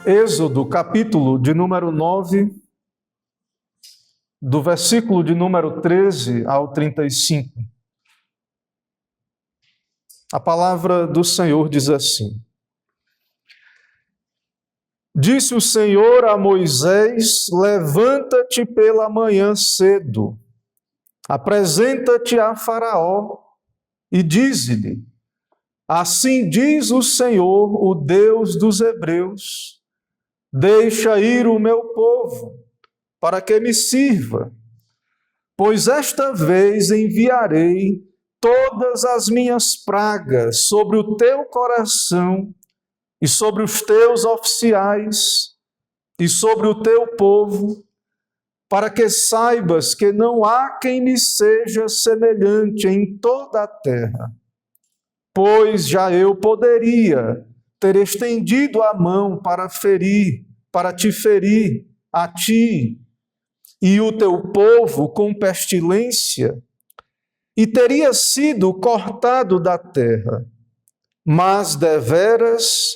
Êxodo, capítulo de número 9, do versículo de número 13 ao 35. A palavra do Senhor diz assim: Disse o Senhor a Moisés: levanta-te pela manhã cedo, apresenta-te a Faraó e dize-lhe: assim diz o Senhor, o Deus dos Hebreus, deixa ir o meu povo, para que me sirva, pois esta vez enviarei todas as minhas pragas sobre o teu coração e sobre os teus oficiais e sobre o teu povo, para que saibas que não há quem me seja semelhante em toda a terra. Pois já eu poderia ter estendido a mão para te ferir, a ti e o teu povo com pestilência, e teria sido cortado da terra. Mas deveras,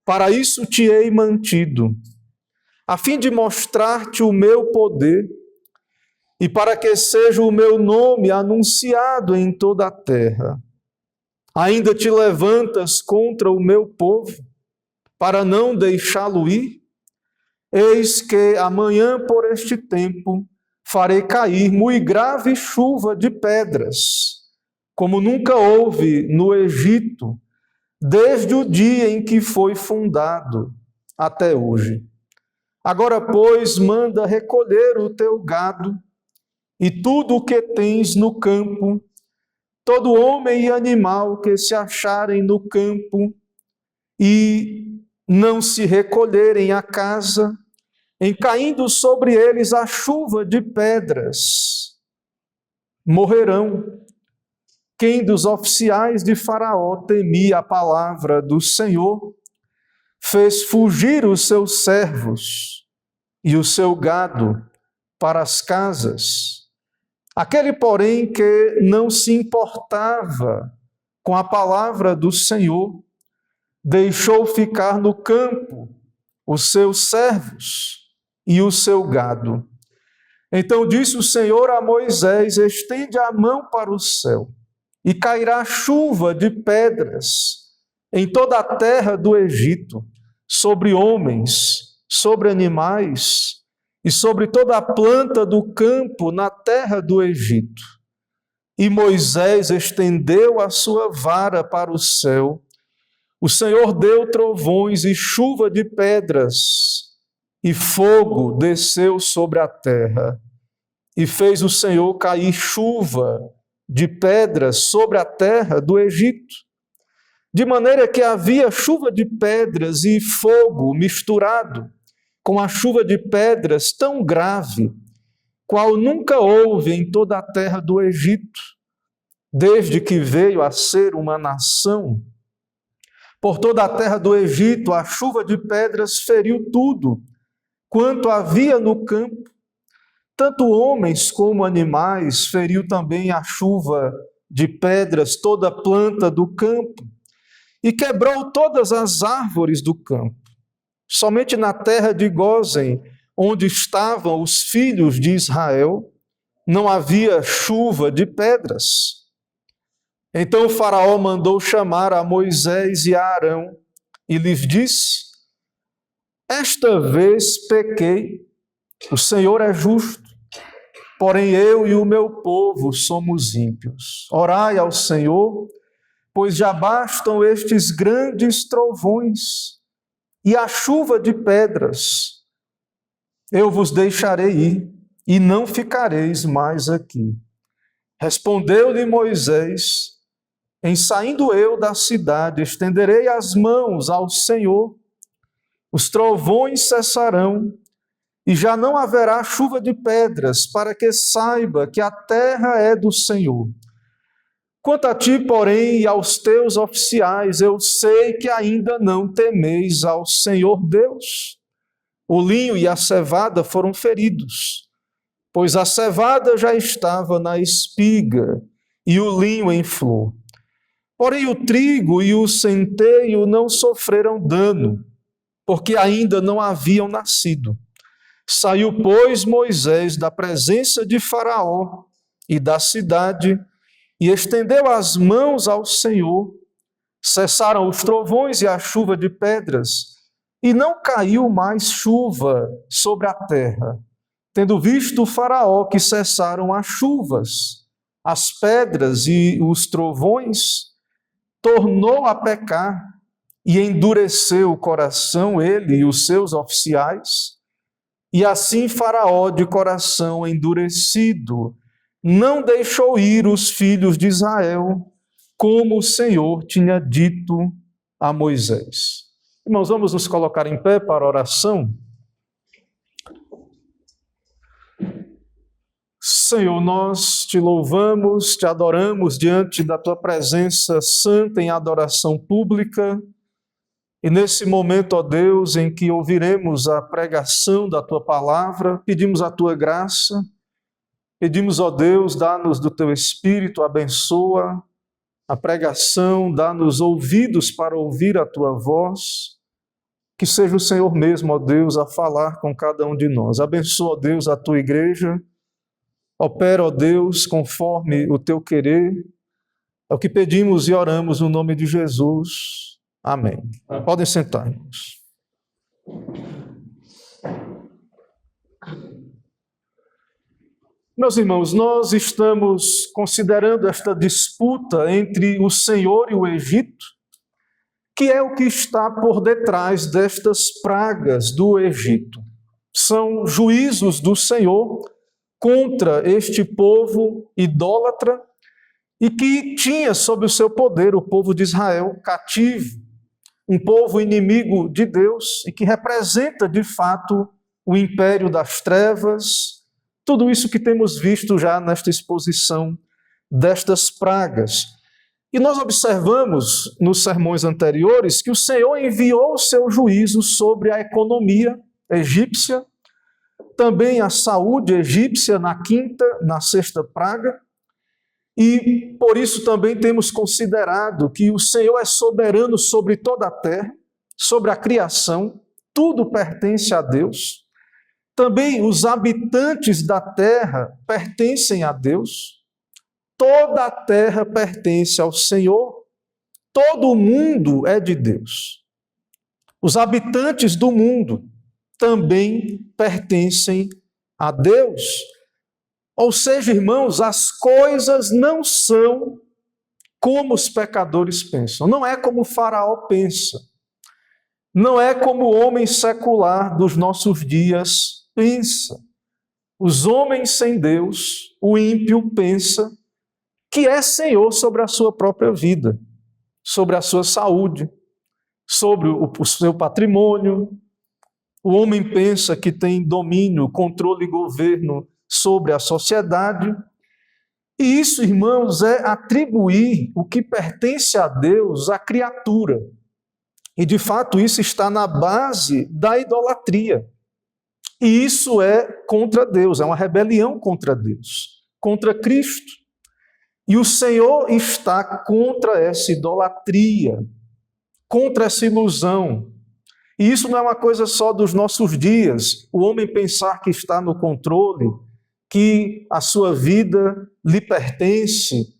para isso te hei mantido, a fim de mostrar-te o meu poder, e para que seja o meu nome anunciado em toda a terra. Ainda te levantas contra o meu povo, para não deixá-lo ir? Eis que amanhã, por este tempo, farei cair muito grave chuva de pedras, como nunca houve no Egito, desde o dia em que foi fundado até hoje. Agora, pois, manda recolher o teu gado e tudo o que tens no campo, todo homem e animal que se acharem no campo e não se recolherem à casa, em caindo sobre eles a chuva de pedras, morrerão. Quem dos oficiais de Faraó temia a palavra do Senhor, fez fugir os seus servos e o seu gado para as casas. Aquele, porém, que não se importava com a palavra do Senhor, deixou ficar no campo os seus servos e o seu gado. Então disse o Senhor a Moisés: estende a mão para o céu, e cairá chuva de pedras em toda a terra do Egito, sobre homens, sobre animais, e sobre toda a planta do campo na terra do Egito. E Moisés estendeu a sua vara para o céu. O Senhor deu trovões e chuva de pedras, e fogo desceu sobre a terra. E fez o Senhor cair chuva de pedras sobre a terra do Egito, de maneira que havia chuva de pedras e fogo misturado, com a chuva de pedras tão grave, qual nunca houve em toda a terra do Egito, desde que veio a ser uma nação. Por toda a terra do Egito, a chuva de pedras feriu tudo quanto havia no campo, tanto homens como animais. Feriu também a chuva de pedras toda a planta do campo, e quebrou todas as árvores do campo. Somente na terra de Gósen, onde estavam os filhos de Israel, não havia chuva de pedras. Então o Faraó mandou chamar a Moisés e a Arão e lhes disse: esta vez pequei, o Senhor é justo, porém eu e o meu povo somos ímpios. Orai ao Senhor, pois já bastam estes grandes trovões e a chuva de pedras. Eu vos deixarei ir, e não ficareis mais aqui. Respondeu-lhe Moisés: em saindo eu da cidade, estenderei as mãos ao Senhor, os trovões cessarão, e já não haverá chuva de pedras, para que saiba que a terra é do Senhor. Quanto a ti, porém, e aos teus oficiais, eu sei que ainda não temeis ao Senhor Deus. O linho e a cevada foram feridos, pois a cevada já estava na espiga e o linho em flor. Porém o trigo e o centeio não sofreram dano, porque ainda não haviam nascido. Saiu, pois, Moisés da presença de Faraó e da cidade, e estendeu as mãos ao Senhor. Cessaram os trovões e a chuva de pedras, e não caiu mais chuva sobre a terra. Tendo visto o Faraó que cessaram as chuvas, as pedras e os trovões, tornou a pecar e endureceu o coração, ele e os seus oficiais. E assim Faraó, de coração endurecido, não deixou ir os filhos de Israel, como o Senhor tinha dito a Moisés. Irmãos, vamos nos colocar em pé para a oração. Senhor, nós te louvamos, te adoramos diante da tua presença santa em adoração pública. E nesse momento, ó Deus, em que ouviremos a pregação da tua palavra, pedimos a tua graça, pedimos, ó Deus, dá-nos do teu Espírito, abençoa a pregação, dá-nos ouvidos para ouvir a tua voz, que seja o Senhor mesmo, ó Deus, a falar com cada um de nós. Abençoa, ó Deus, a tua igreja, opera, ó Deus, conforme o teu querer. É o que pedimos e oramos no nome de Jesus. Amém. Podem sentar, irmãos. Meus irmãos, nós estamos considerando esta disputa entre o Senhor e o Egito, que é o que está por detrás destas pragas do Egito. São juízos do Senhor contra este povo idólatra e que tinha sob o seu poder o povo de Israel cativo, um povo inimigo de Deus e que representa de fato o império das trevas. Tudo isso que temos visto já nesta exposição destas pragas. E nós observamos nos sermões anteriores que o Senhor enviou o seu juízo sobre a economia egípcia, também a saúde egípcia na sexta praga, e por isso também temos considerado que o Senhor é soberano sobre toda a terra, sobre a criação, tudo pertence a Deus. Também os habitantes da terra pertencem a Deus. Toda a terra pertence ao Senhor. Todo o mundo é de Deus. Os habitantes do mundo também pertencem a Deus. Ou seja, irmãos, as coisas não são como os pecadores pensam. Não é como o Faraó pensa. Não é como o homem secular dos nossos dias pensa. Os homens sem Deus, o ímpio pensa que é senhor sobre a sua própria vida, sobre a sua saúde, sobre o seu patrimônio. O homem pensa que tem domínio, controle e governo sobre a sociedade. E isso, irmãos, é atribuir o que pertence a Deus à criatura. E, de fato, isso está na base da idolatria. E isso é contra Deus, é uma rebelião contra Deus, contra Cristo. E o Senhor está contra essa idolatria, contra essa ilusão. E isso não é uma coisa só dos nossos dias, o homem pensar que está no controle, que a sua vida lhe pertence,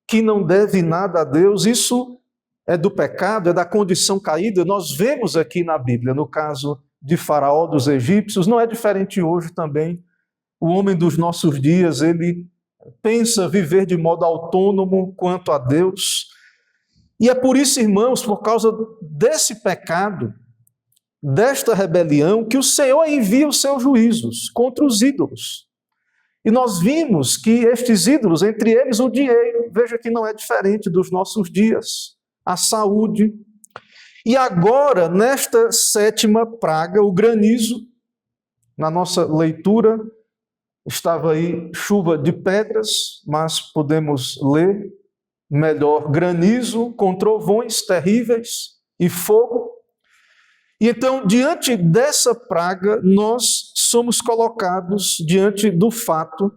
que não deve nada a Deus. Isso é do pecado, é da condição caída. Nós vemos aqui na Bíblia, no caso de Faraó, dos egípcios, não é diferente hoje também. O homem dos nossos dias, ele pensa viver de modo autônomo quanto a Deus. E é por isso, irmãos, por causa desse pecado, desta rebelião, que o Senhor envia os seus juízos contra os ídolos. E nós vimos que estes ídolos, entre eles o dinheiro, veja que não é diferente dos nossos dias, a saúde. E agora, nesta sétima praga, o granizo, na nossa leitura, estava aí chuva de pedras, mas podemos ler melhor granizo com trovões terríveis e fogo. E então, diante dessa praga, nós somos colocados diante do fato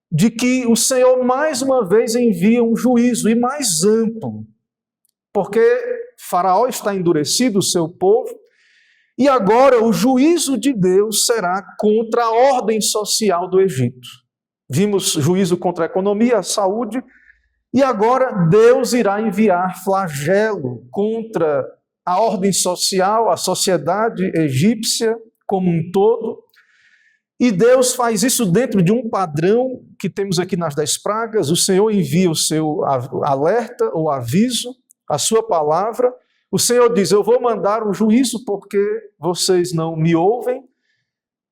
de que o Senhor mais uma vez envia um juízo, e mais amplo, porque Faraó está endurecido, o seu povo, E agora o juízo de Deus será contra a ordem social do Egito. Vimos juízo contra a economia, a saúde, e agora Deus irá enviar flagelo contra a ordem social, a sociedade egípcia como um todo. E Deus faz isso dentro de um padrão que temos aqui nas 10 pragas. O Senhor envia o seu alerta ou aviso, a sua palavra. O Senhor diz: eu vou mandar um juízo porque vocês não me ouvem.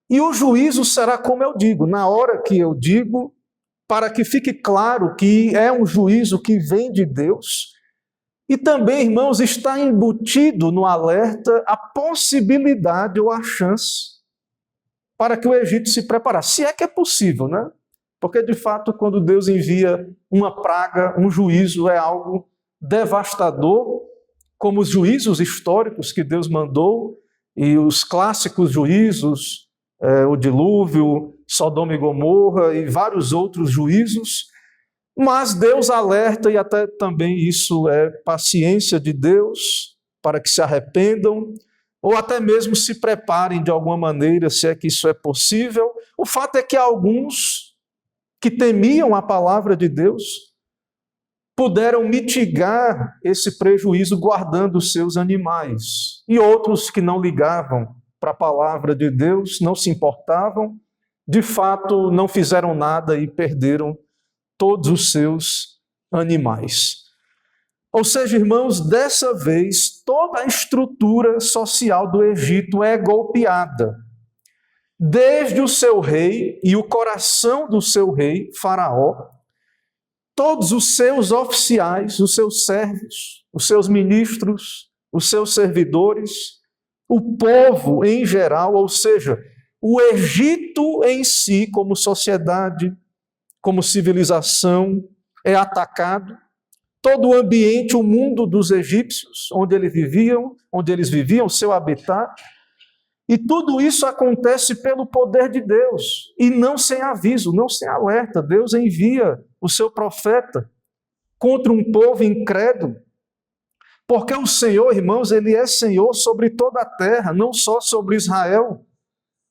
E o juízo será como eu digo, na hora que eu digo, para que fique claro que é um juízo que vem de Deus. E também, irmãos, está embutido no alerta a possibilidade ou a chance para que o Egito se preparasse. Se é que é possível, né? Porque, de fato, quando Deus envia uma praga, um juízo, é algo devastador, como os juízos históricos que Deus mandou, e os clássicos juízos, o dilúvio, Sodoma e Gomorra e vários outros juízos. Mas Deus alerta, e até também isso é paciência de Deus, para que se arrependam, ou até mesmo se preparem de alguma maneira, se é que isso é possível. O fato é que alguns que temiam a palavra de Deus puderam mitigar esse prejuízo guardando os seus animais. E outros que não ligavam para a palavra de Deus, não se importavam, de fato não fizeram nada e perderam todos os seus animais. Ou seja, irmãos, dessa vez, toda a estrutura social do Egito é golpeada. Desde o seu rei e o coração do seu rei, Faraó, todos os seus oficiais, os seus servos, os seus ministros, os seus servidores, o povo em geral, ou seja, o Egito em si, como sociedade, como civilização, é atacado. Todo o ambiente, o mundo dos egípcios, onde eles viviam, seu habitat, e tudo isso acontece pelo poder de Deus, e não sem aviso, não sem alerta. Deus envia o seu profeta contra um povo incrédulo, porque o Senhor, irmãos, Ele é Senhor sobre toda a terra, não só sobre Israel.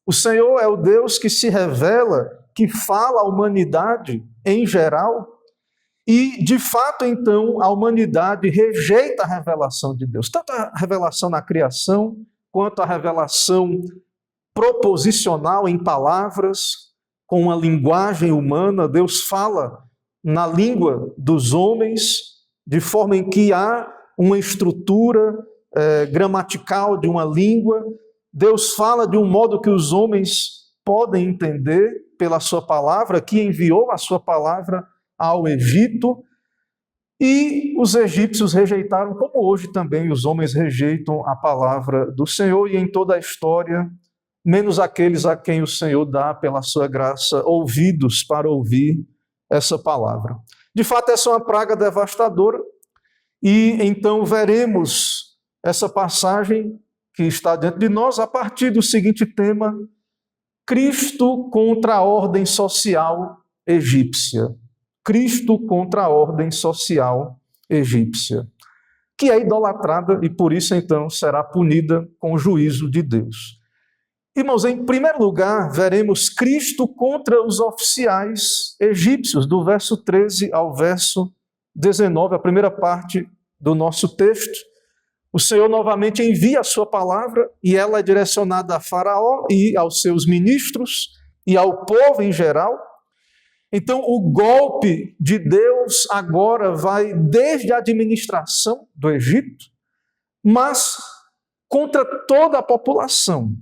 O Senhor é o Deus que se revela, que fala à humanidade em geral, e, de fato, então, a humanidade rejeita a revelação de Deus, tanto a revelação na criação, quanto a revelação proposicional em palavras, com uma linguagem humana. Deus fala na língua dos homens, de forma em que há uma estrutura gramatical de uma língua. Deus fala de um modo que os homens podem entender pela sua palavra, que enviou a sua palavra ao Egito, e os egípcios rejeitaram, como hoje também os homens rejeitam a palavra do Senhor, e em toda a história, menos aqueles a quem o Senhor dá, pela sua graça, ouvidos para ouvir essa palavra. De fato, essa é uma praga devastadora, e então veremos essa passagem que está diante de nós a partir do seguinte tema: Cristo contra a ordem social egípcia. Cristo contra a ordem social egípcia, que é idolatrada e por isso então será punida com o juízo de Deus. Irmãos, em primeiro lugar, veremos Cristo contra os oficiais egípcios, do verso 13 ao verso 19, a primeira parte do nosso texto. O Senhor novamente envia a sua palavra e ela é direcionada a Faraó e aos seus ministros e ao povo em geral. Então, o golpe de Deus agora vai desde a administração do Egito, mas contra toda a população.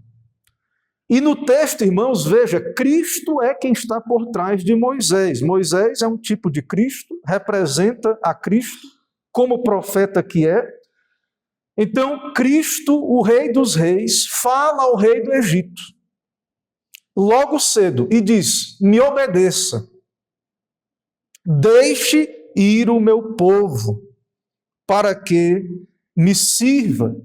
E no texto, irmãos, veja, Cristo é quem está por trás de Moisés. Moisés é um tipo de Cristo, representa a Cristo como profeta que é. Então, Cristo, o Rei dos Reis, fala ao rei do Egito, logo cedo, e diz: me obedeça. Deixe ir o meu povo, para que me sirva.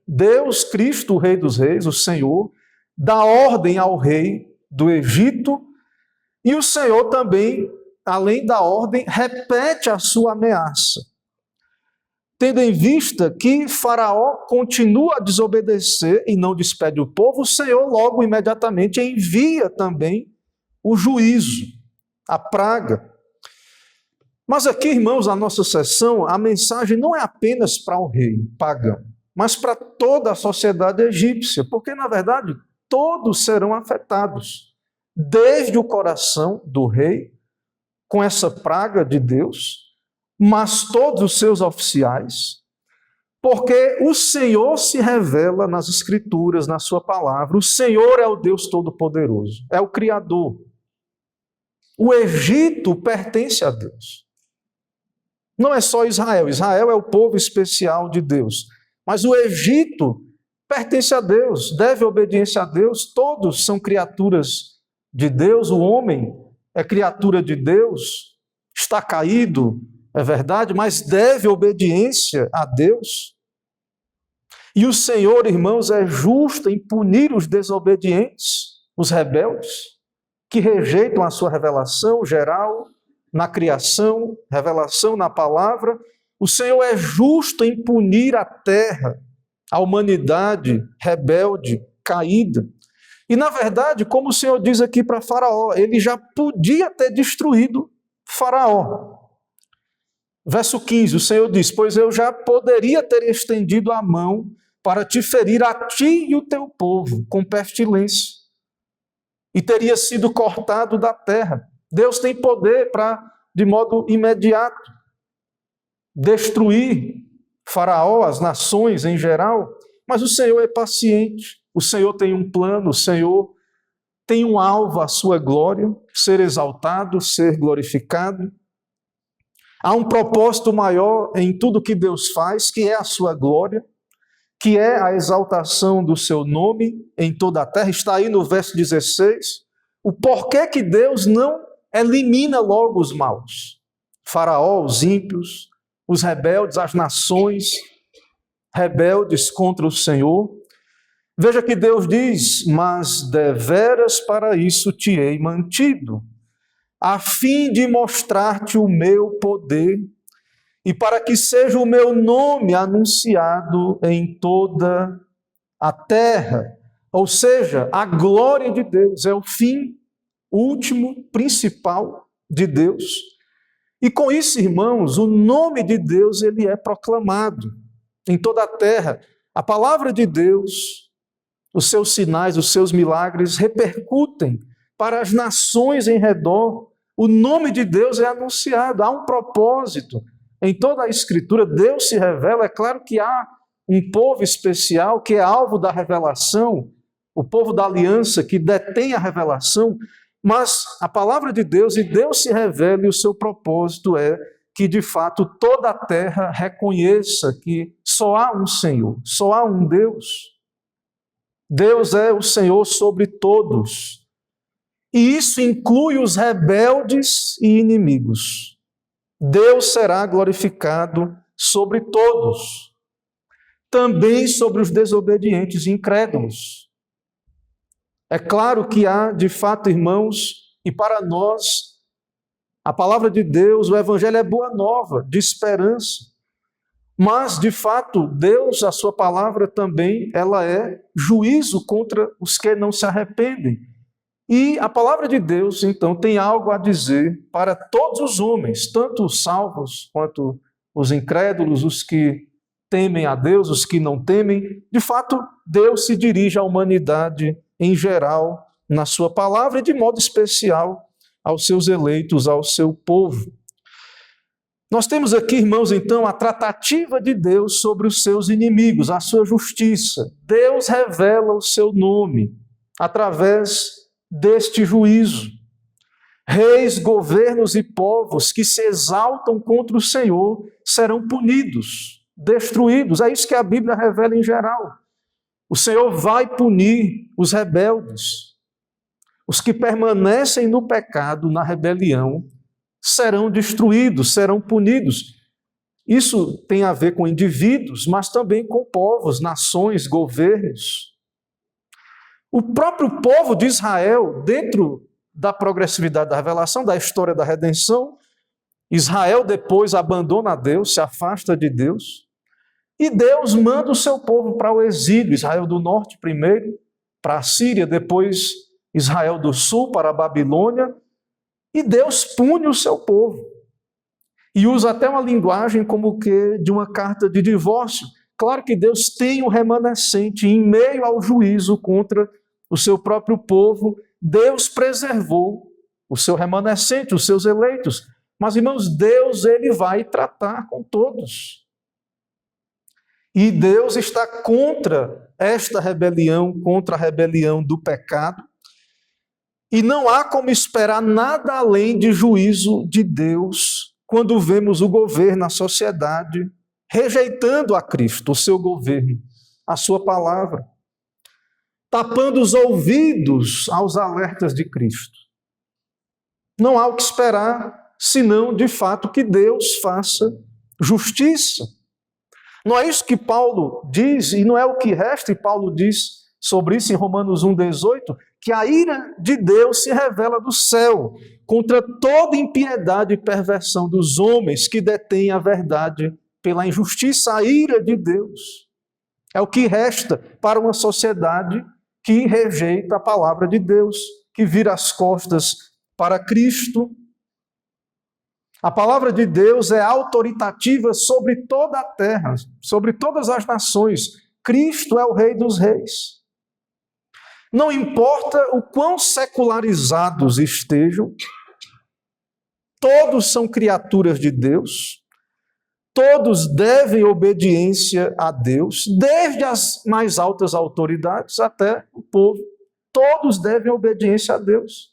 Deus, Cristo, o Rei dos Reis, o Senhor, dá ordem ao rei do Egito, e o Senhor também, além da ordem, repete a sua ameaça. tendo em vista que Faraó continua a desobedecer e não despede o povo, o Senhor logo imediatamente envia também o juízo, a praga. Mas aqui, irmãos, na nossa sessão, a mensagem não é apenas para o rei pagão, mas para toda a sociedade egípcia, porque, na verdade, todos serão afetados, desde o coração do rei, com essa praga de Deus, mas todos os seus oficiais, porque o Senhor se revela nas Escrituras, na sua palavra. O Senhor é o Deus Todo-Poderoso, é o Criador. O Egito pertence a Deus. Não é só Israel. Israel é o povo especial de Deus. Mas o Egito pertence a Deus, deve obediência a Deus. Todos são criaturas de Deus. O homem é criatura de Deus, está caído, é verdade, mas deve obediência a Deus. E o Senhor, irmãos, é justo em punir os desobedientes, os rebeldes, que rejeitam a sua revelação geral na criação, revelação na palavra. O Senhor é justo em punir a terra, a humanidade rebelde, caída. E, na verdade, como o Senhor diz aqui para Faraó, ele já podia ter destruído Faraó. Verso 15, o Senhor diz: pois eu já poderia ter estendido a mão para te ferir a ti e o teu povo com pestilência, e teria sido cortado da terra. Deus tem poder para, de modo imediato, destruir Faraó, as nações em geral, mas o Senhor é paciente, o Senhor tem um plano, o Senhor tem um alvo, a sua glória, ser exaltado, ser glorificado. Há um propósito maior em tudo que Deus faz, que é a sua glória, que é a exaltação do seu nome em toda a terra. Está aí no verso 16, o porquê que Deus não elimina logo os maus. Faraó, os ímpios, os rebeldes, as nações rebeldes contra o Senhor. Veja que Deus diz: mas deveras para isso te hei mantido, a fim de mostrar-te o meu poder e para que seja o meu nome anunciado em toda a terra. Ou seja, a glória de Deus é o fim último, principal de Deus. E com isso, irmãos, o nome de Deus ele é proclamado em toda a terra. A palavra de Deus, os seus sinais, os seus milagres repercutem para as nações em redor. O nome de Deus é anunciado, há um propósito. Em toda a Escritura, Deus se revela. É claro que há um povo especial que é alvo da revelação, o povo da aliança que detém a revelação, mas a palavra de Deus, e Deus se revela, e o seu propósito é que, de fato, toda a terra reconheça que só há um Senhor, só há um Deus. Deus é o Senhor sobre todos. E isso inclui os rebeldes e inimigos. Deus será glorificado sobre todos, também sobre os desobedientes e incrédulos. É claro que há, de fato, irmãos, e para nós, a palavra de Deus, o Evangelho é boa nova, de esperança. Mas, de fato, Deus, a sua palavra também, ela é juízo contra os que não se arrependem. E a palavra de Deus, então, tem algo a dizer para todos os homens, tanto os salvos quanto os incrédulos, os que temem a Deus, os que não temem. De fato, Deus se dirige à humanidade em geral na sua palavra e de modo especial aos seus eleitos, ao seu povo. Nós temos aqui, irmãos, então, a tratativa de Deus sobre os seus inimigos, a sua justiça. Deus revela o seu nome através deste juízo. Reis, governos e povos que se exaltam contra o Senhor serão punidos, destruídos. É isso que a Bíblia revela em geral. O Senhor vai punir os rebeldes. Os que permanecem no pecado, na rebelião, serão destruídos, serão punidos. Isso tem a ver com indivíduos, mas também com povos, nações, governos. O próprio povo de Israel, dentro da progressividade da revelação, da história da redenção, Israel depois abandona a Deus, se afasta de Deus. E Deus manda o seu povo para o exílio, Israel do norte primeiro, para a Síria, depois Israel do sul, para a Babilônia, e Deus pune o seu povo. E usa até uma linguagem como que de uma carta de divórcio. Claro que Deus tem um remanescente em meio ao juízo contra o seu próprio povo. Deus preservou o seu remanescente, os seus eleitos. Mas, irmãos, Deus, ele vai tratar com todos. E Deus está contra esta rebelião, contra a rebelião do pecado. E não há como esperar nada além de juízo de Deus quando vemos o governo, a sociedade, rejeitando a Cristo, o seu governo, a sua palavra, tapando os ouvidos aos alertas de Cristo. Não há o que esperar, senão, de fato, que Deus faça justiça. Não é isso que Paulo diz, e não é o que resta, e Paulo diz sobre isso em Romanos 1,18, que a ira de Deus se revela do céu contra toda impiedade e perversão dos homens que detêm a verdade pela injustiça. A ira de Deus é o que resta para uma sociedade que rejeita a palavra de Deus, que vira as costas para Cristo. A palavra de Deus é autoritativa sobre toda a terra, sobre todas as nações. Cristo é o Rei dos Reis. Não importa o quão secularizados estejam, todos são criaturas de Deus, todos devem obediência a Deus, desde as mais altas autoridades até o povo, todos devem obediência a Deus.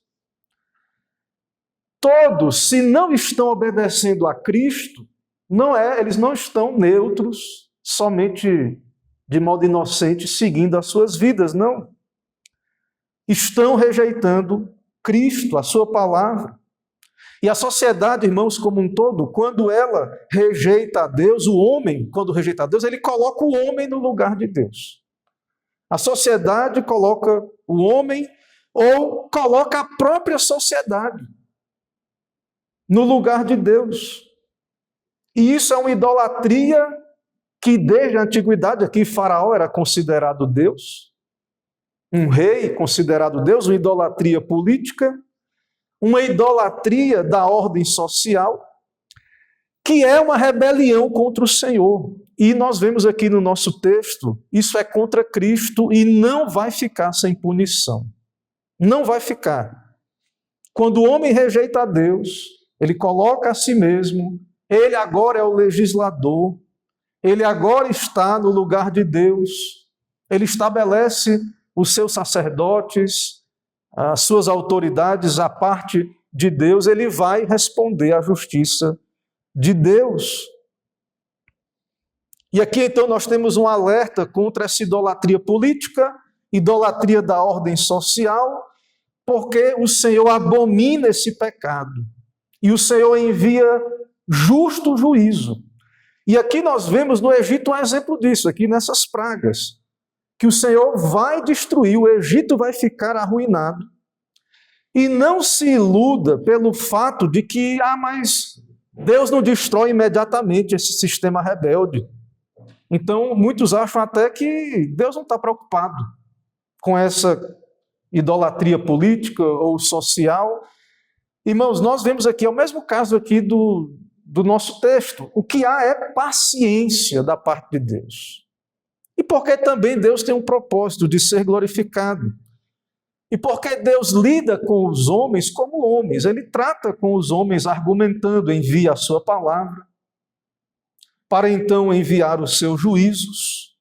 Todos, se não estão obedecendo a Cristo, eles não estão neutros, somente de modo inocente, seguindo as suas vidas, não. Estão rejeitando Cristo, a sua palavra. E a sociedade, irmãos, como um todo, quando ela rejeita a Deus, o homem, quando rejeita a Deus, ele coloca o homem no lugar de Deus. A sociedade coloca o homem ou coloca a própria sociedade no lugar de Deus. E isso é uma idolatria que desde a antiguidade, aqui Faraó era considerado Deus, um rei considerado Deus, uma idolatria política, uma idolatria da ordem social, que é uma rebelião contra o Senhor. E nós vemos aqui no nosso texto, isso é contra Cristo e não vai ficar sem punição. Não vai ficar. Quando o homem rejeita a Deus, ele coloca a si mesmo, ele agora é o legislador, ele agora está no lugar de Deus, ele estabelece os seus sacerdotes, as suas autoridades, a parte de Deus, ele vai responder à justiça de Deus. E aqui então nós temos um alerta contra essa idolatria política, idolatria da ordem social, porque o Senhor abomina esse pecado. E o Senhor envia justo juízo. E aqui nós vemos no Egito um exemplo disso, aqui nessas pragas, que o Senhor vai destruir, o Egito vai ficar arruinado. E não se iluda pelo fato de que, mas Deus não destrói imediatamente esse sistema rebelde. Então, muitos acham até que Deus não está preocupado com essa idolatria política ou social. Irmãos, nós vemos aqui, é o mesmo caso aqui do nosso texto. O que há é paciência da parte de Deus. E porque também Deus tem um propósito de ser glorificado. E porque Deus lida com os homens como homens. Ele trata com os homens argumentando, envia a sua palavra, para então enviar os seus juízos,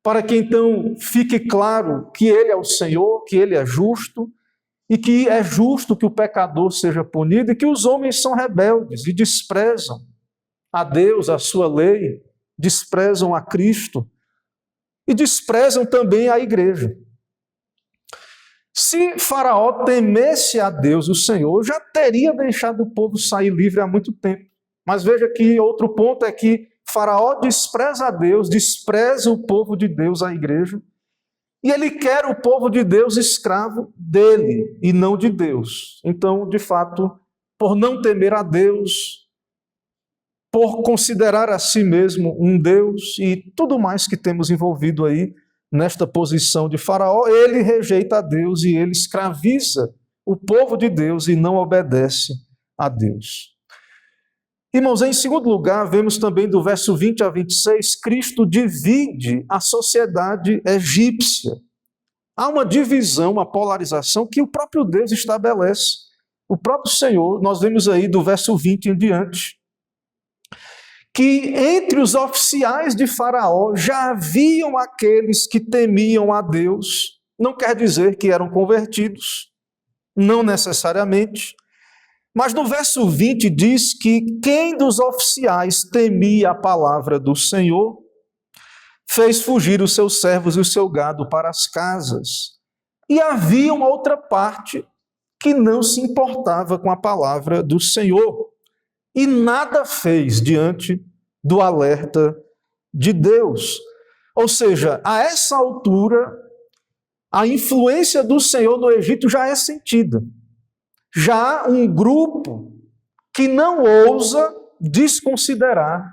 para que então fique claro que Ele é o Senhor, que Ele é justo, e que é justo que o pecador seja punido, e que os homens são rebeldes e desprezam a Deus, a sua lei, desprezam a Cristo, e desprezam também a igreja. Se Faraó temesse a Deus, o Senhor, já teria deixado o povo sair livre há muito tempo. Mas veja que outro ponto é que Faraó despreza a Deus, despreza o povo de Deus, a igreja, e ele quer o povo de Deus escravo dele e não de Deus. Então, de fato, por não temer a Deus, por considerar a si mesmo um Deus e tudo mais que temos envolvido aí nesta posição de Faraó, ele rejeita a Deus e ele escraviza o povo de Deus e não obedece a Deus. Irmãos, em segundo lugar, vemos também do verso 20 a 26, Cristo divide a sociedade egípcia. Há uma divisão, uma polarização que o próprio Deus estabelece. O próprio Senhor, nós vemos aí do verso 20 em diante, que entre os oficiais de Faraó já haviam aqueles que temiam a Deus. Não quer dizer que eram convertidos, não necessariamente. Mas no verso 20 diz que quem dos oficiais temia a palavra do Senhor, fez fugir os seus servos e o seu gado para as casas. E havia uma outra parte que não se importava com a palavra do Senhor e nada fez diante do alerta de Deus. Ou seja, a essa altura, a influência do Senhor no Egito já é sentida. Já há um grupo que não ousa desconsiderar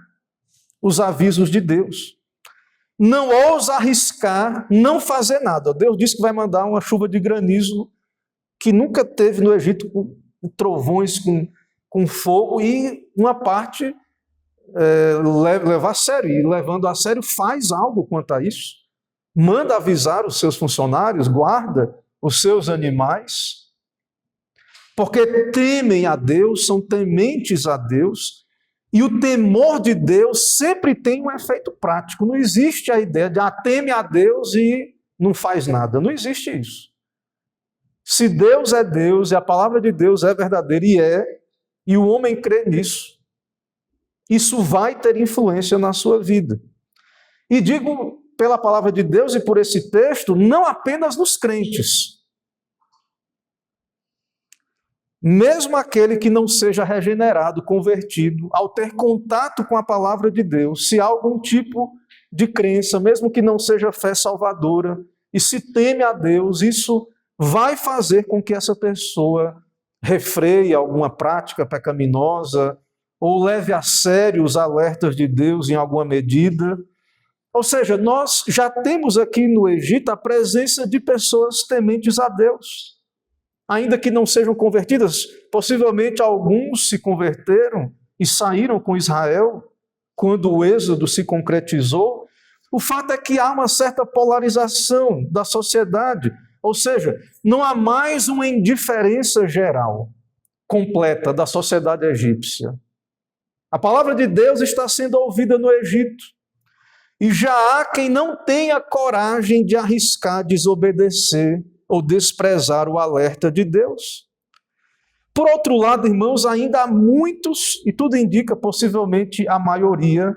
os avisos de Deus. Não ousa arriscar, não fazer nada. Deus disse que vai mandar uma chuva de granizo que nunca teve no Egito, com trovões, com fogo, e uma parte levar a sério, e levando a sério faz algo quanto a isso. Manda avisar os seus funcionários, guarda os seus animais, porque temem a Deus, são tementes a Deus, e o temor de Deus sempre tem um efeito prático. Não existe a ideia de teme a Deus e não faz nada. Não existe isso. Se Deus é Deus e a palavra de Deus é verdadeira e o homem crê nisso, isso vai ter influência na sua vida. E digo pela palavra de Deus e por esse texto, não apenas nos crentes. Mesmo aquele que não seja regenerado, convertido, ao ter contato com a palavra de Deus, se há algum tipo de crença, mesmo que não seja fé salvadora, e se teme a Deus, isso vai fazer com que essa pessoa refreie alguma prática pecaminosa ou leve a sério os alertas de Deus em alguma medida. Ou seja, nós já temos aqui no Egito a presença de pessoas tementes a Deus. Ainda que não sejam convertidas, possivelmente alguns se converteram e saíram com Israel quando o êxodo se concretizou. O fato é que há uma certa polarização da sociedade, ou seja, não há mais uma indiferença geral, completa da sociedade egípcia. A palavra de Deus está sendo ouvida no Egito e já há quem não tenha coragem de arriscar desobedecer ou desprezar o alerta de Deus. Por outro lado, irmãos, ainda há muitos, e tudo indica possivelmente a maioria,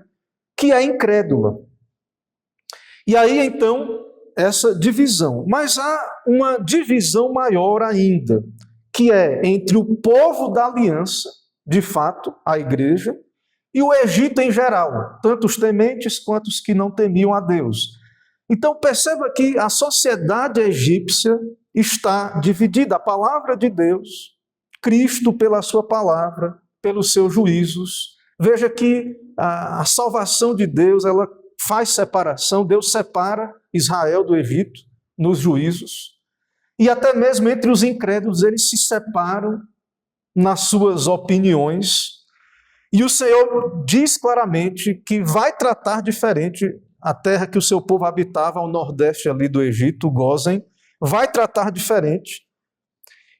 que é incrédula. E aí, então, essa divisão. Mas há uma divisão maior ainda, que é entre o povo da aliança, de fato, a igreja, e o Egito em geral, tanto os tementes quanto os que não temiam a Deus. Então perceba que a sociedade egípcia está dividida. A palavra de Deus, Cristo pela sua palavra, pelos seus juízos. Veja que a salvação de Deus, ela faz separação. Deus separa Israel do Egito nos juízos. E até mesmo entre os incrédulos, eles se separam nas suas opiniões. E o Senhor diz claramente que vai tratar diferente a terra que o seu povo habitava ao nordeste ali do Egito, Gósen, vai tratar diferente.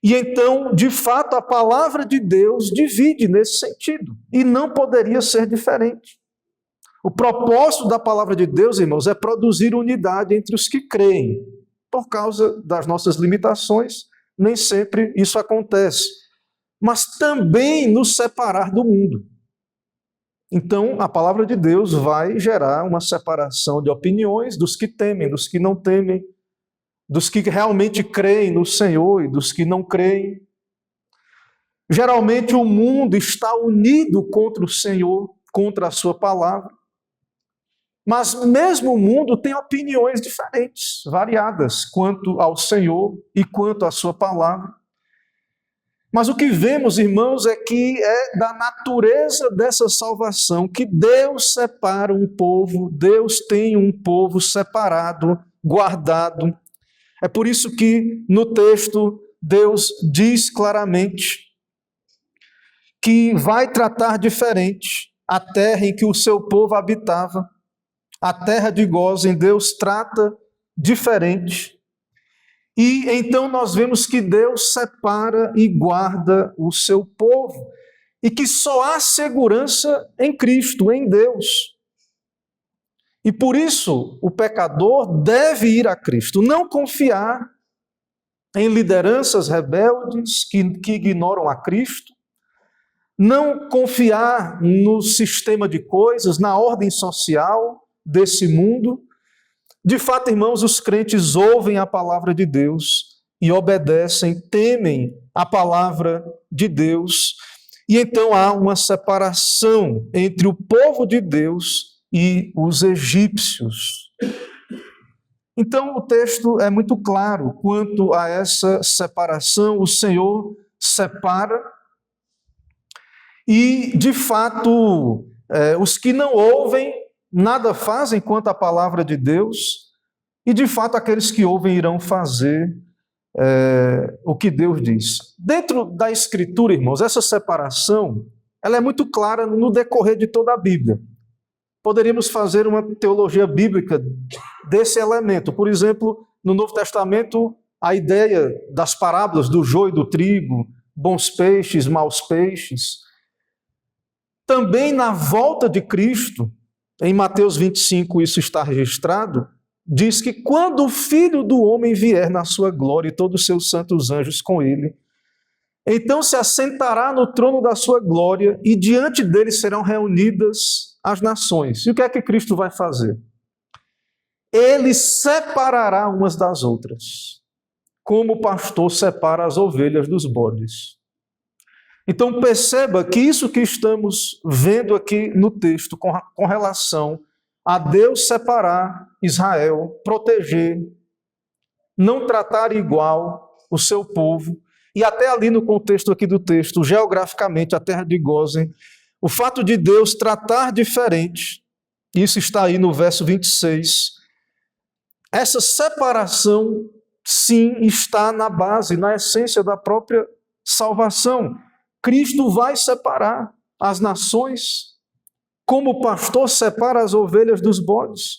E então, de fato, a palavra de Deus divide nesse sentido. E não poderia ser diferente. O propósito da palavra de Deus, irmãos, é produzir unidade entre os que creem. Por causa das nossas limitações, nem sempre isso acontece. Mas também nos separar do mundo. Então, a palavra de Deus vai gerar uma separação de opiniões dos que temem, dos que não temem, dos que realmente creem no Senhor e dos que não creem. Geralmente o mundo está unido contra o Senhor, contra a sua palavra. Mas mesmo o mundo tem opiniões diferentes, variadas, quanto ao Senhor e quanto à sua palavra. Mas o que vemos, irmãos, é que é da natureza dessa salvação que Deus separa um povo, Deus tem um povo separado, guardado. É por isso que no texto Deus diz claramente que vai tratar diferente a terra em que o seu povo habitava. A terra de Gósen, Deus trata diferente. E então nós vemos que Deus separa e guarda o seu povo, e que só há segurança em Cristo, em Deus. E por isso o pecador deve ir a Cristo, não confiar em lideranças rebeldes que ignoram a Cristo, não confiar no sistema de coisas, na ordem social desse mundo. De fato, irmãos, os crentes ouvem a palavra de Deus e obedecem, temem a palavra de Deus. E então há uma separação entre o povo de Deus e os egípcios. Então o texto é muito claro quanto a essa separação. O Senhor separa e, de fato, os que não ouvem nada fazem quanto à palavra de Deus, e de fato aqueles que ouvem irão fazer o que Deus diz. Dentro da Escritura, irmãos, essa separação ela é muito clara no decorrer de toda a Bíblia. Poderíamos fazer uma teologia bíblica desse elemento. Por exemplo, no Novo Testamento, a ideia das parábolas do joio e do trigo, bons peixes, maus peixes. Também na volta de Cristo, em Mateus 25 isso está registrado, diz que quando o Filho do Homem vier na sua glória e todos os seus santos anjos com ele, então se assentará no trono da sua glória e diante dele serão reunidas as nações. E o que é que Cristo vai fazer? Ele separará umas das outras, como o pastor separa as ovelhas dos bodes. Então perceba que isso que estamos vendo aqui no texto com relação a Deus separar Israel, proteger, não tratar igual o seu povo, e até ali no contexto aqui do texto, geograficamente a terra de Gósen, o fato de Deus tratar diferente, isso está aí no verso 26, essa separação sim está na base, na essência da própria salvação. Cristo vai separar as nações, como o pastor separa as ovelhas dos bodes.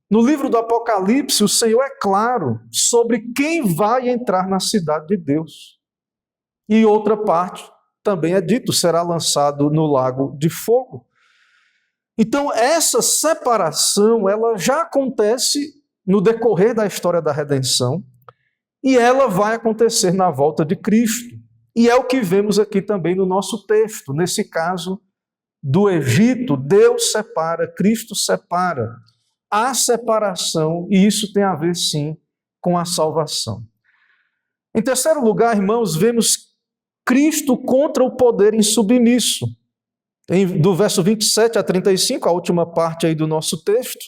No livro do Apocalipse, o Senhor é claro sobre quem vai entrar na cidade de Deus. E outra parte também é dito, será lançado no lago de fogo. Então, essa separação, ela já acontece no decorrer da história da redenção, e ela vai acontecer na volta de Cristo. E é o que vemos aqui também no nosso texto. Nesse caso do Egito, Deus separa, Cristo separa. Há separação, e isso tem a ver, sim, com a salvação. Em terceiro lugar, irmãos, vemos Cristo contra o poder insubmisso. Do verso 27 a 35, a última parte aí do nosso texto,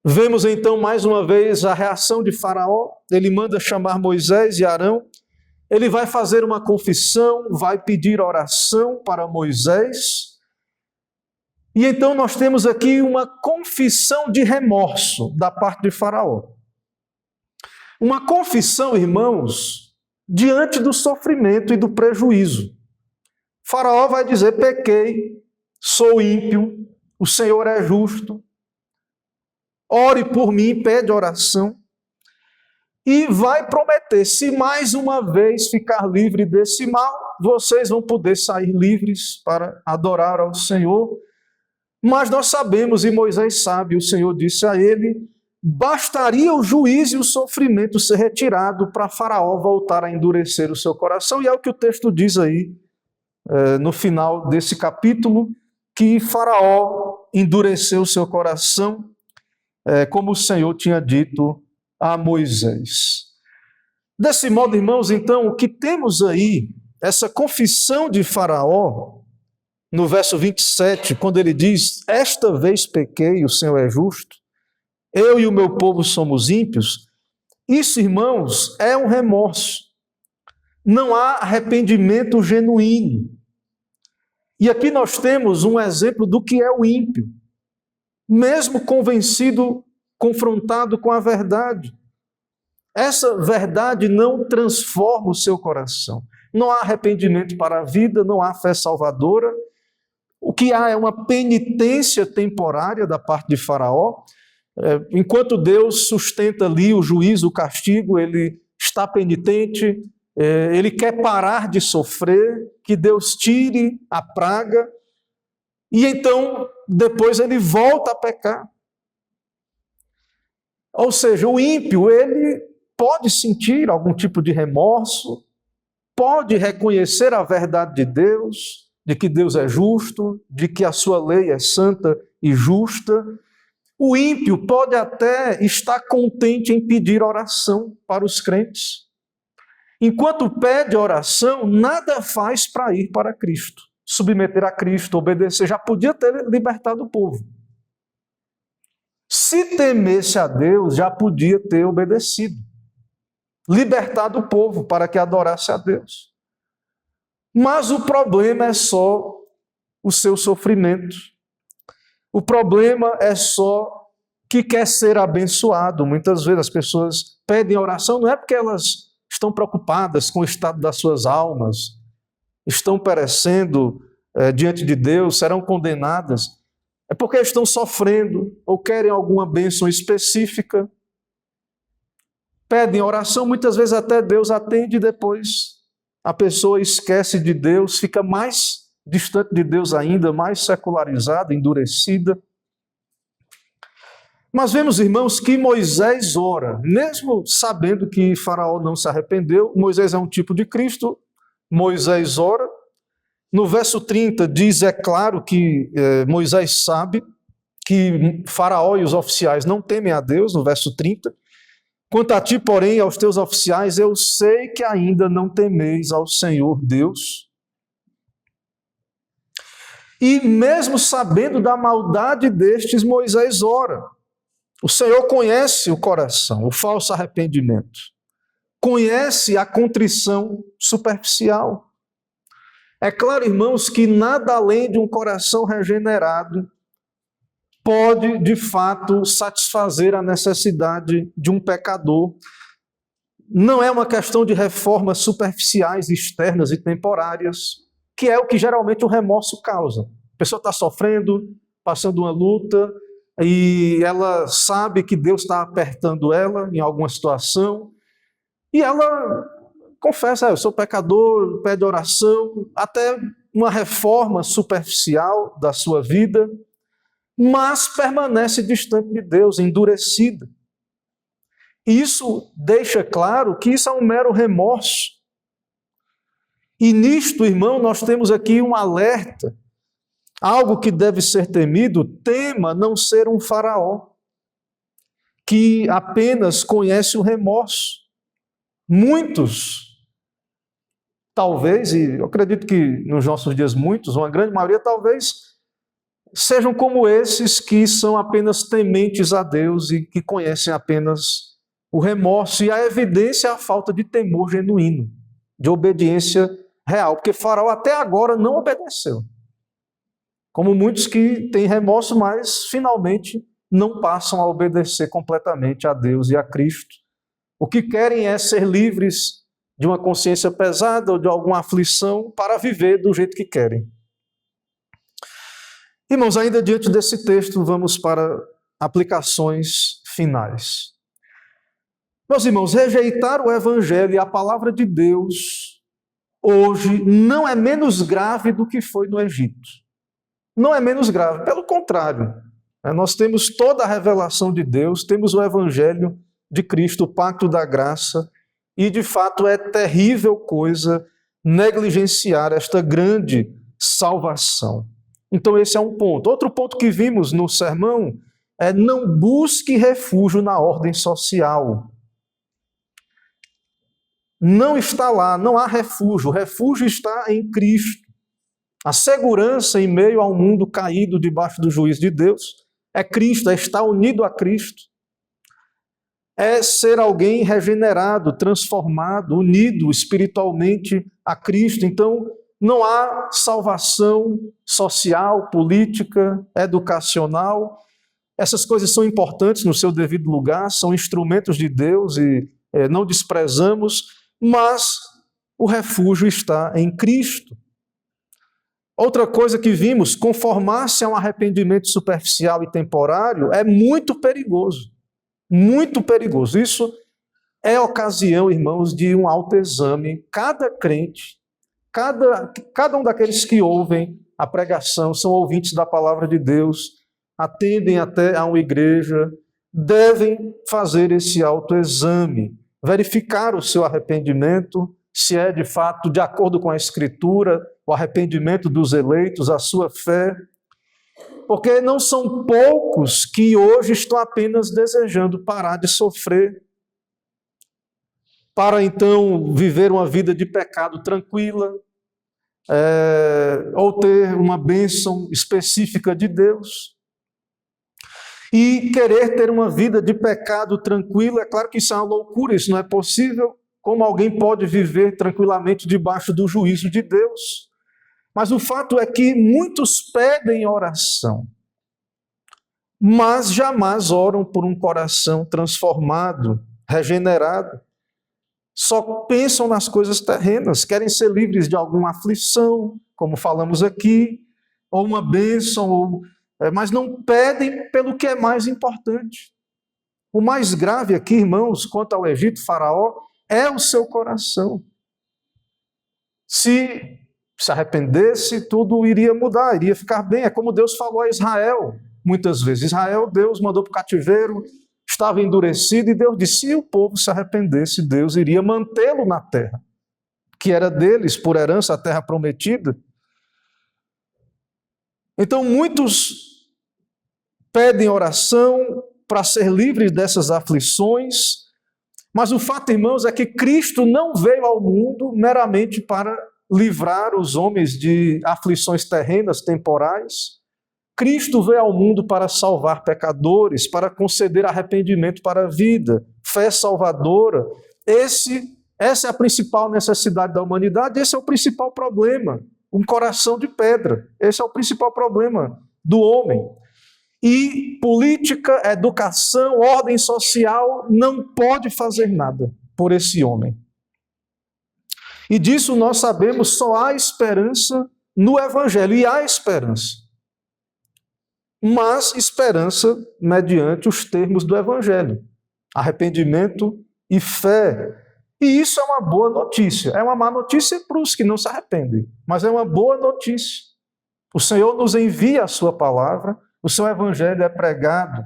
vemos então mais uma vez a reação de Faraó. Ele manda chamar Moisés e Arão. Ele vai fazer uma confissão, vai pedir oração para Moisés. E então nós temos aqui uma confissão de remorso da parte de Faraó. Uma confissão, irmãos, diante do sofrimento e do prejuízo. Faraó vai dizer: pequei, sou ímpio, o Senhor é justo, ore por mim, pede oração. E vai prometer, se mais uma vez ficar livre desse mal, vocês vão poder sair livres para adorar ao Senhor. Mas nós sabemos, e Moisés sabe, o Senhor disse a ele, bastaria o juízo e o sofrimento ser retirado para Faraó voltar a endurecer o seu coração. E é o que o texto diz aí, no final desse capítulo, que Faraó endureceu o seu coração, como o Senhor tinha dito a Moisés. Desse modo, irmãos, então, o que temos aí, essa confissão de Faraó, no verso 27, quando ele diz: esta vez pequei, o Senhor é justo, eu e o meu povo somos ímpios. Isso, irmãos, é um remorso. não há arrependimento genuíno. E aqui nós temos um exemplo do que é o ímpio, mesmo convencido, confrontado com a verdade. Essa verdade não transforma o seu coração. Não há arrependimento para a vida, não há fé salvadora. O que há é uma penitência temporária da parte de Faraó. Enquanto Deus sustenta ali o juízo, o castigo, ele está penitente, ele quer parar de sofrer, que Deus tire a praga, e então depois ele volta a pecar. Ou seja, o ímpio, ele pode sentir algum tipo de remorso, pode reconhecer a verdade de Deus, de que Deus é justo, de que a sua lei é santa e justa. O ímpio pode até estar contente em pedir oração para os crentes. Enquanto pede oração, nada faz para ir para Cristo, submeter a Cristo, obedecer. Já podia ter libertado o povo. Se temesse a Deus, já podia ter obedecido, libertado o povo para que adorasse a Deus. Mas o problema é só o seu sofrimento. O problema é só que quer ser abençoado. Muitas vezes as pessoas pedem oração, não é porque elas estão preocupadas com o estado das suas almas, estão perecendo diante de Deus, serão condenadas. É porque estão sofrendo ou querem alguma bênção específica. Pedem oração, muitas vezes até Deus atende e depois a pessoa esquece de Deus, fica mais distante de Deus ainda, mais secularizada, endurecida. Mas vemos, irmãos, que Moisés ora, mesmo sabendo que Faraó não se arrependeu. Moisés é um tipo de Cristo, Moisés ora. No verso 30 diz, é claro que Moisés sabe que Faraó e os oficiais não temem a Deus, no verso 30. Quanto a ti, porém, aos teus oficiais, eu sei que ainda não temeis ao Senhor Deus. E mesmo sabendo da maldade destes, Moisés ora. O Senhor conhece o coração, o falso arrependimento. Conhece a contrição superficial. É claro, irmãos, que nada além de um coração regenerado pode, de fato, satisfazer a necessidade de um pecador. Não é uma questão de reformas superficiais, externas e temporárias, que é o que geralmente o remorso causa. A pessoa está sofrendo, passando uma luta, e ela sabe que Deus está apertando ela em alguma situação, e ela confessa, eu sou pecador, pede oração, até uma reforma superficial da sua vida, mas permanece distante de Deus, endurecida. Isso deixa claro que isso é um mero remorso. E nisto, irmão, nós temos aqui um alerta, algo que deve ser temido. Tema não ser um Faraó, que apenas conhece o remorso. Muitos, talvez, e eu acredito que nos nossos dias muitos, uma grande maioria talvez, sejam como esses que são apenas tementes a Deus e que conhecem apenas o remorso, e a evidência é a falta de temor genuíno, de obediência real, porque Faraó até agora não obedeceu. Como muitos que têm remorso, mas finalmente não passam a obedecer completamente a Deus e a Cristo. O que querem é ser livres de uma consciência pesada ou de alguma aflição para viver do jeito que querem. Irmãos, ainda diante desse texto, vamos para aplicações finais. Meus irmãos, rejeitar o Evangelho e a palavra de Deus hoje não é menos grave do que foi no Egito. Não é menos grave, pelo contrário. Nós temos toda a revelação de Deus, temos o Evangelho de Cristo, o pacto da graça, e de fato é terrível coisa negligenciar esta grande salvação. Então esse é um ponto. Outro ponto que vimos no sermão é: não busque refúgio na ordem social. Não está lá, não há refúgio. O refúgio está em Cristo. A segurança em meio ao mundo caído debaixo do juízo de Deus é Cristo, é estar unido a Cristo. é ser alguém regenerado, transformado, unido espiritualmente a Cristo. Então, não há salvação social, política, educacional. Essas coisas são importantes no seu devido lugar, são instrumentos de Deus e não desprezamos, mas o refúgio está em Cristo. Outra coisa que vimos, conformar-se a um arrependimento superficial e temporário é muito perigoso. Muito perigoso. Isso é ocasião, irmãos, de um autoexame. Cada crente, cada um daqueles que ouvem a pregação, são ouvintes da palavra de Deus, atendem até a uma igreja, devem fazer esse autoexame, verificar o seu arrependimento, se é de fato de acordo com a Escritura, o arrependimento dos eleitos, a sua fé, porque não são poucos que hoje estão apenas desejando parar de sofrer, para então viver uma vida de pecado tranquila, ou ter uma bênção específica de Deus. E querer ter uma vida de pecado tranquila, é claro que isso é uma loucura, isso não é possível. Como alguém pode viver tranquilamente debaixo do juízo de Deus? Mas o fato é que muitos pedem oração, mas jamais oram por um coração transformado, regenerado. Só pensam nas coisas terrenas, querem ser livres de alguma aflição, como falamos aqui, ou uma bênção, mas não pedem pelo que é mais importante. O mais grave aqui, irmãos, quanto ao Egito, Faraó, é o seu coração. Se arrependesse, tudo iria mudar, iria ficar bem. É como Deus falou a Israel, muitas vezes. Israel, Deus mandou para o cativeiro, estava endurecido, e Deus disse, se o povo se arrependesse, Deus iria mantê-lo na terra, que era deles, por herança, a terra prometida. Então, muitos pedem oração para ser livres dessas aflições, mas o fato, irmãos, é que Cristo não veio ao mundo meramente para livrar os homens de aflições terrenas, temporais. Cristo veio ao mundo para salvar pecadores, para conceder arrependimento para a vida, fé salvadora. Essa é a principal necessidade da humanidade, esse é o principal problema, um coração de pedra. Esse é o principal problema do homem. E política, educação, ordem social não pode fazer nada por esse homem. E disso nós sabemos, só há esperança no Evangelho, e há esperança. Mas esperança mediante os termos do Evangelho, arrependimento e fé. E isso é uma boa notícia. É uma má notícia para os que não se arrependem, mas é uma boa notícia. O Senhor nos envia a sua palavra, o seu Evangelho é pregado.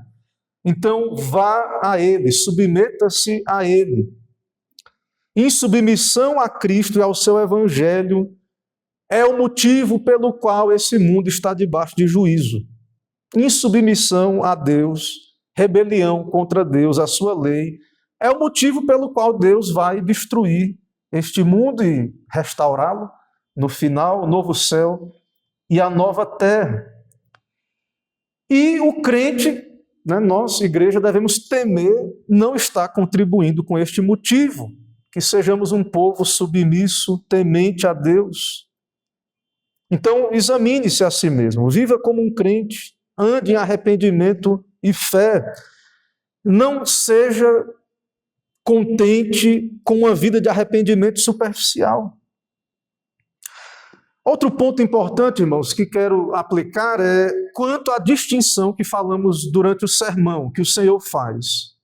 Então vá a Ele, submeta-se a Ele. Em submissão a Cristo e ao seu Evangelho é o motivo pelo qual esse mundo está debaixo de juízo. Insubmissão a Deus, rebelião contra Deus, a sua lei, é o motivo pelo qual Deus vai destruir este mundo e restaurá-lo no final, o novo céu e a nova terra. E o crente, nós, igreja, devemos temer não estar contribuindo com este motivo, que sejamos um povo submisso, temente a Deus. Então, examine-se a si mesmo, viva como um crente, ande em arrependimento e fé. Não seja contente com uma vida de arrependimento superficial. Outro ponto importante, irmãos, que quero aplicar é quanto à distinção que falamos durante o sermão, que o Senhor faz.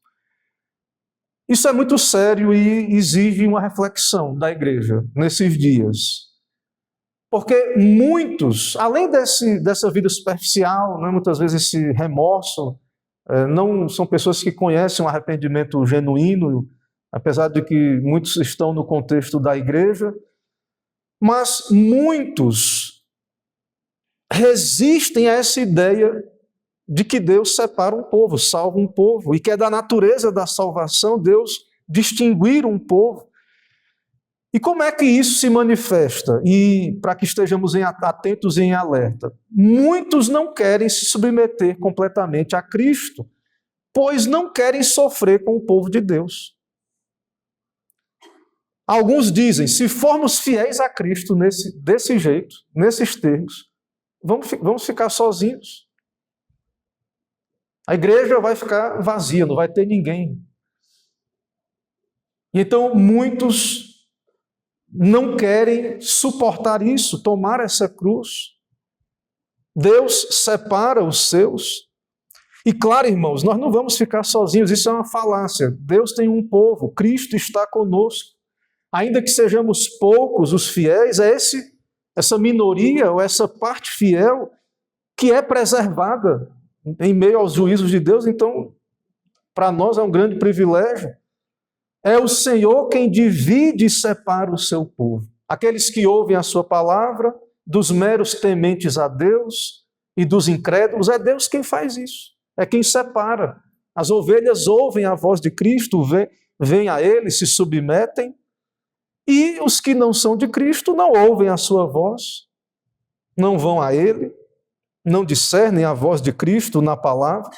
Isso é muito sério e exige uma reflexão da igreja nesses dias. Porque muitos, além dessa vida superficial, muitas vezes esse remorso, não são pessoas que conhecem um arrependimento genuíno, apesar de que muitos estão no contexto da igreja, mas muitos resistem a essa ideia de que Deus separa um povo, salva um povo, e que é da natureza da salvação Deus distinguir um povo. E como é que isso se manifesta? E para que estejamos atentos e em alerta, muitos não querem se submeter completamente a Cristo. pois não querem sofrer com o povo de Deus. Alguns dizem, se formos fiéis a Cristo desse jeito, nesses termos, vamos ficar sozinhos. A igreja vai ficar vazia, não vai ter ninguém. Então, muitos não querem suportar isso, tomar essa cruz. Deus separa os seus. E claro, irmãos, nós não vamos ficar sozinhos, isso é uma falácia. Deus tem um povo, Cristo está conosco. Ainda que sejamos poucos os fiéis, é essa minoria ou essa parte fiel que é preservada em meio aos juízos de Deus. Então, para nós é um grande privilégio. É o Senhor quem divide e separa o seu povo. Aqueles que ouvem a sua palavra, dos meros tementes a Deus e dos incrédulos, é Deus quem faz isso. É quem separa. As ovelhas ouvem a voz de Cristo, vêm a Ele, se submetem, e os que não são de Cristo não ouvem a sua voz, não vão a Ele, não discernem a voz de Cristo na palavra.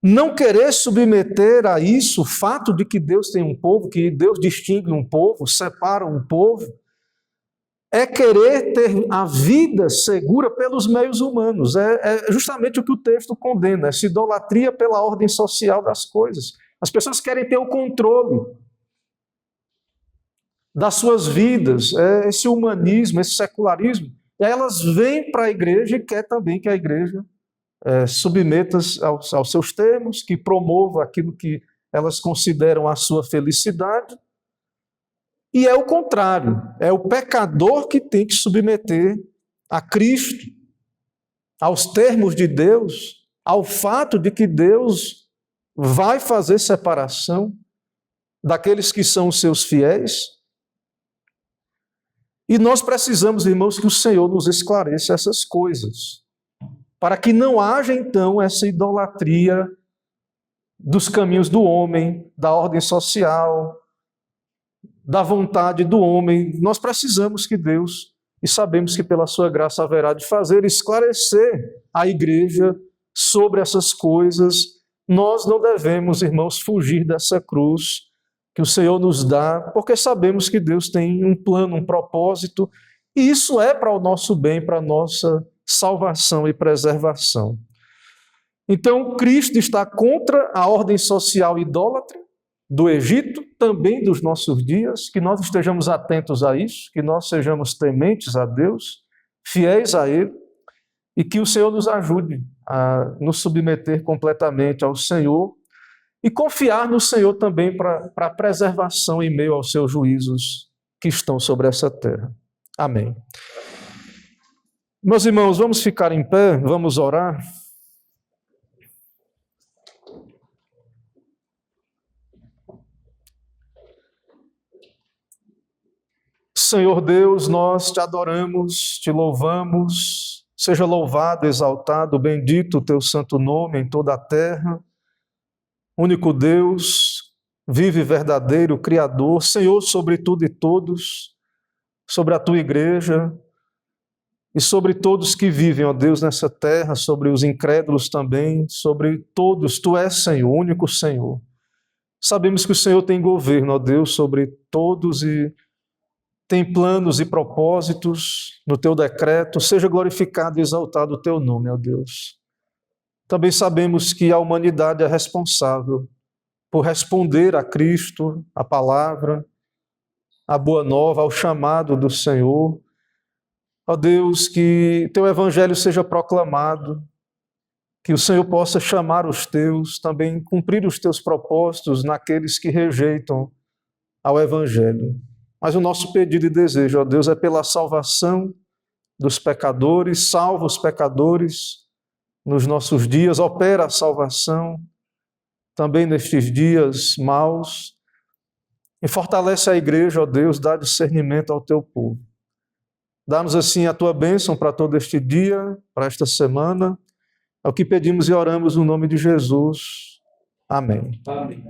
Não querer submeter a isso o fato de que Deus tem um povo, que Deus distingue um povo, separa um povo, é querer ter a vida segura pelos meios humanos. É justamente o que o texto condena, essa idolatria pela ordem social das coisas. As pessoas querem ter o controle das suas vidas, esse humanismo, esse secularismo. E aí elas vêm para a igreja e querem também que a igreja submeta aos seus termos, que promova aquilo que elas consideram a sua felicidade. E é o contrário, é o pecador que tem que submeter a Cristo, aos termos de Deus, ao fato de que Deus vai fazer separação daqueles que são os seus fiéis. E nós precisamos, irmãos, que o Senhor nos esclareça essas coisas, para que não haja, então, essa idolatria dos caminhos do homem, da ordem social, da vontade do homem. Nós precisamos que Deus, e sabemos que pela sua graça haverá de fazer, esclarecer a igreja sobre essas coisas. Nós não devemos, irmãos, fugir dessa cruz que o Senhor nos dá, porque sabemos que Deus tem um plano, um propósito, e isso é para o nosso bem, para a nossa salvação e preservação. Então, Cristo está contra a ordem social idólatra do Egito, também dos nossos dias, que nós estejamos atentos a isso, que nós sejamos tementes a Deus, fiéis a Ele, e que o Senhor nos ajude a nos submeter completamente ao Senhor e confiar no Senhor também para a preservação em meio aos seus juízos que estão sobre essa terra. Amém. Meus irmãos, vamos ficar em pé, vamos orar. Senhor Deus, nós te adoramos, te louvamos, seja louvado, exaltado, bendito o teu santo nome em toda a terra. Único Deus, vive verdadeiro, Criador, Senhor sobre tudo e todos, sobre a tua igreja e sobre todos que vivem, ó Deus, nessa terra, sobre os incrédulos também, sobre todos. Tu és, Senhor, único Senhor. Sabemos que o Senhor tem governo, ó Deus, sobre todos e tem planos e propósitos no teu decreto. Seja glorificado e exaltado o teu nome, ó Deus. Também sabemos que a humanidade é responsável por responder a Cristo, a palavra, a boa nova, ao chamado do Senhor. Ó Deus, que teu evangelho seja proclamado, que o Senhor possa chamar os teus, também cumprir os teus propósitos naqueles que rejeitam ao evangelho. Mas o nosso pedido e desejo, ó Deus, é pela salvação dos pecadores, salva os pecadores nos nossos dias, opera a salvação também nestes dias maus, e fortalece a igreja, ó Deus, dá discernimento ao teu povo. Dá-nos assim a tua bênção para todo este dia, para esta semana, é o que pedimos e oramos no nome de Jesus. Amém. Amém.